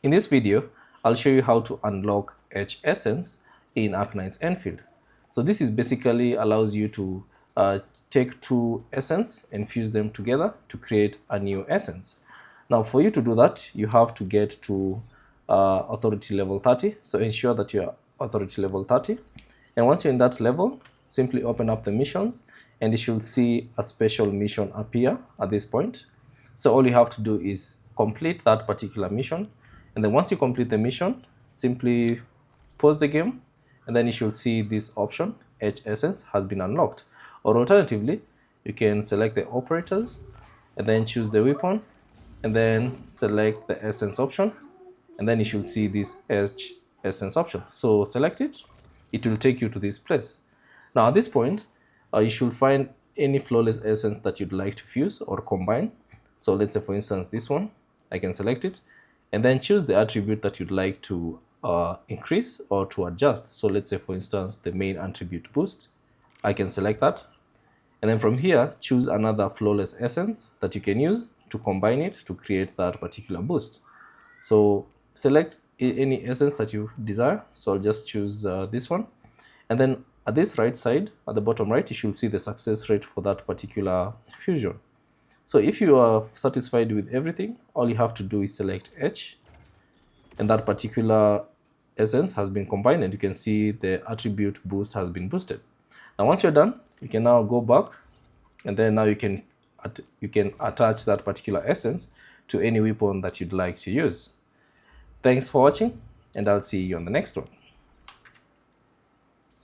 In this video, I'll show you how to unlock Etch Essence in Arknight's Endfield. So this is basically allows you to take two Essence and fuse them together to create a new Essence. Now for you to do that, you have to get to authority level 30. So ensure that you're authority level 30. And once you're in that level, simply open up the missions and you should see a special mission appear at this point. So all you have to do is complete that particular mission. And then once you complete the mission, simply pause the game and then you should see this option, Etch Essence has been unlocked. Or alternatively, you can select the operators and then choose the weapon and then select the Essence option. And then you should see this Etch Essence option. So select it, it will take you to this place. Now at this point, you should find any flawless essence that you'd like to fuse or combine. So let's say for instance this one, I can select it and then choose the attribute that you'd like to increase or to adjust. So let's say for instance the main attribute boost, I can select that. And then from here, choose another flawless essence that you can use to combine it to create that particular boost. So select any essence that you desire. So I'll just choose this one. And then at this right side, at the bottom right, you should see the success rate for that particular fusion. So if you are satisfied with everything, all you have to do is select Etch, and that particular essence has been combined and you can see the attribute boost has been boosted. Now once you're done, you can now go back and then now you can attach that particular essence to any weapon that you'd like to use. Thanks for watching and I'll see you on the next one.